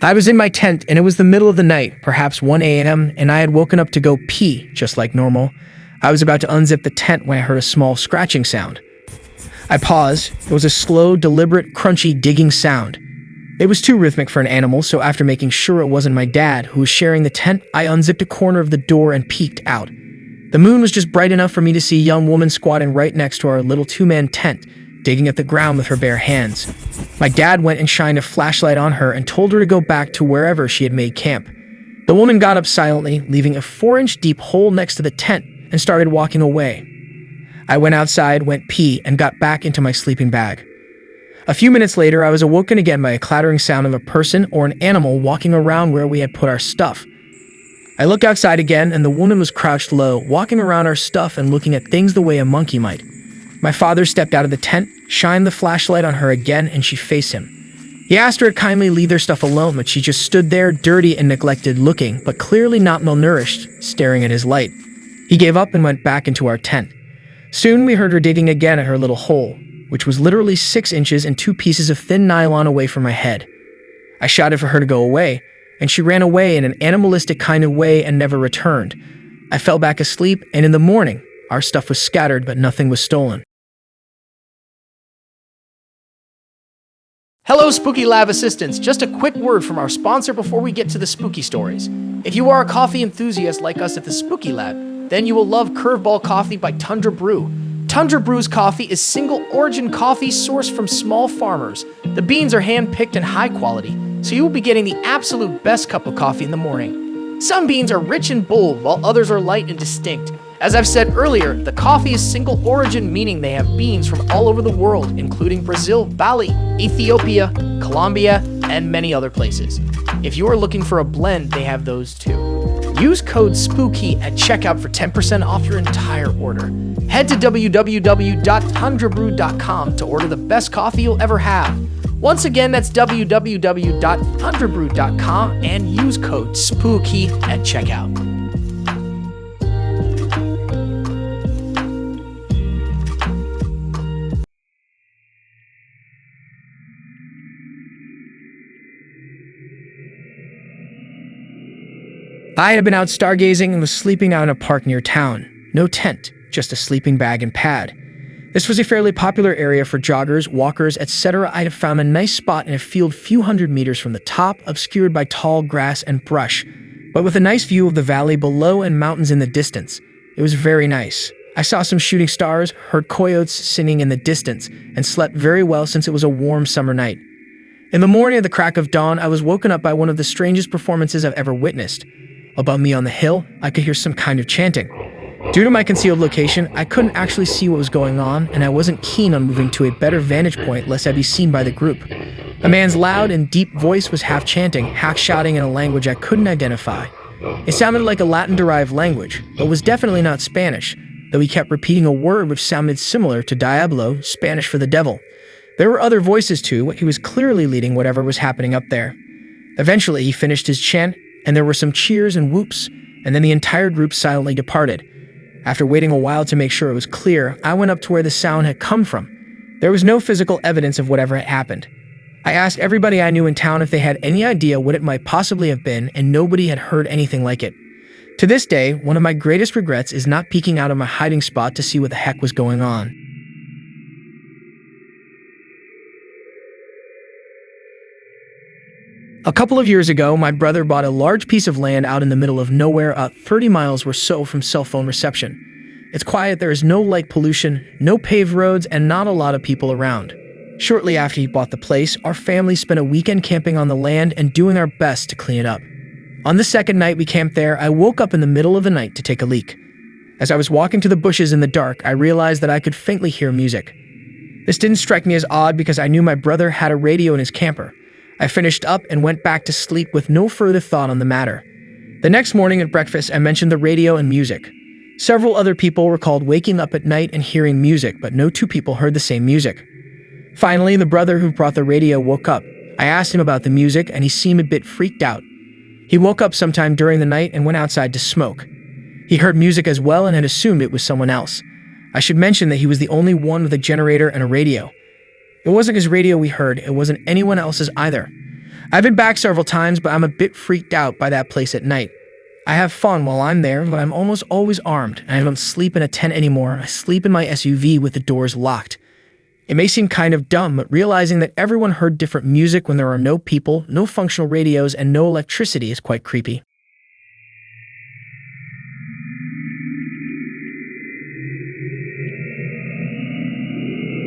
I was in my tent, and it was the middle of the night, perhaps 1 a.m., and I had woken up to go pee, just like normal. I was about to unzip the tent when I heard a small scratching sound. I paused. It was a slow, deliberate, crunchy, digging sound. It was too rhythmic for an animal, so after making sure it wasn't my dad, who was sharing the tent, I unzipped a corner of the door and peeked out. The moon was just bright enough for me to see a young woman squatting right next to our little two-man tent, digging at the ground with her bare hands. My dad went and shined a flashlight on her and told her to go back to wherever she had made camp. The woman got up silently, leaving a 4-inch deep hole next to the tent, and started walking away. I went outside, went pee, and got back into my sleeping bag. A few minutes later, I was awoken again by a clattering sound of a person or an animal walking around where we had put our stuff. I looked outside again, and the woman was crouched low, walking around our stuff and looking at things the way a monkey might. My father stepped out of the tent, shined the flashlight on her again, and she faced him. He asked her to kindly leave their stuff alone, but she just stood there, dirty and neglected looking, but clearly not malnourished, staring at his light. He gave up and went back into our tent. Soon we heard her digging again at her little hole, which was literally 6 inches and 2 pieces of thin nylon away from my head. I shouted for her to go away, and she ran away in an animalistic kind of way and never returned. I fell back asleep, and in the morning, our stuff was scattered, but nothing was stolen. Hello, Spooky Lab assistants. Just a quick word from our sponsor before we get to the spooky stories. If you are a coffee enthusiast like us at the Spooky Lab, then you will love Curveball Coffee by Tundra Brew. Tundra Brew's coffee is single-origin coffee sourced from small farmers. The beans are hand-picked and high quality, so you will be getting the absolute best cup of coffee in the morning. Some beans are rich and bold, while others are light and distinct. As I've said earlier, the coffee is single origin, meaning they have beans from all over the world, including Brazil, Bali, Ethiopia, Colombia, and many other places. If you are looking for a blend, they have those too. Use code SPOOKY at checkout for 10% off your entire order. Head to www.tundrabrew.com to order the best coffee you'll ever have. Once again, that's www.tundrabrew.com and use code SPOOKY at checkout. I had been out stargazing and was sleeping out in a park near town. No tent, just a sleeping bag and pad. This was a fairly popular area for joggers, walkers, etc. I had found a nice spot in a field few hundred meters from the top, obscured by tall grass and brush, but with a nice view of the valley below and mountains in the distance. It was very nice. I saw some shooting stars, heard coyotes singing in the distance, and slept very well since it was a warm summer night. In the morning at the crack of dawn, I was woken up by one of the strangest performances I've ever witnessed. Above me on the hill, I could hear some kind of chanting. Due to my concealed location, I couldn't actually see what was going on, and I wasn't keen on moving to a better vantage point lest I be seen by the group. A man's loud and deep voice was half chanting, half shouting in a language I couldn't identify. It sounded like a Latin-derived language, but was definitely not Spanish, though he kept repeating a word which sounded similar to Diablo, Spanish for the devil. There were other voices too, he was clearly leading whatever was happening up there. Eventually, he finished his chant, and there were some cheers and whoops, and then the entire group silently departed. After waiting a while to make sure it was clear, I went up to where the sound had come from. There was no physical evidence of whatever had happened. I asked everybody I knew in town if they had any idea what it might possibly have been, and nobody had heard anything like it. To this day, one of my greatest regrets is not peeking out of my hiding spot to see what the heck was going on. A couple of years ago, my brother bought a large piece of land out in the middle of nowhere, about 30 miles or so from cell phone reception. It's quiet, there is no light pollution, no paved roads, and not a lot of people around. Shortly after he bought the place, our family spent a weekend camping on the land and doing our best to clean it up. On the second night we camped there, I woke up in the middle of the night to take a leak. As I was walking to the bushes in the dark, I realized that I could faintly hear music. This didn't strike me as odd because I knew my brother had a radio in his camper. I finished up and went back to sleep with no further thought on the matter. The next morning at breakfast, I mentioned the radio and music. Several other people recalled waking up at night and hearing music, but no two people heard the same music. Finally, the brother who brought the radio woke up. I asked him about the music, and he seemed a bit freaked out. He woke up sometime during the night and went outside to smoke. He heard music as well and had assumed it was someone else. I should mention that he was the only one with a generator and a radio. It wasn't his radio we heard, it wasn't anyone else's either. I've been back several times, but I'm a bit freaked out by that place at night. I have fun while I'm there, but I'm almost always armed, and I don't sleep in a tent anymore. I sleep in my SUV with the doors locked. It may seem kind of dumb, but realizing that everyone heard different music when there are no people, no functional radios, and no electricity is quite creepy.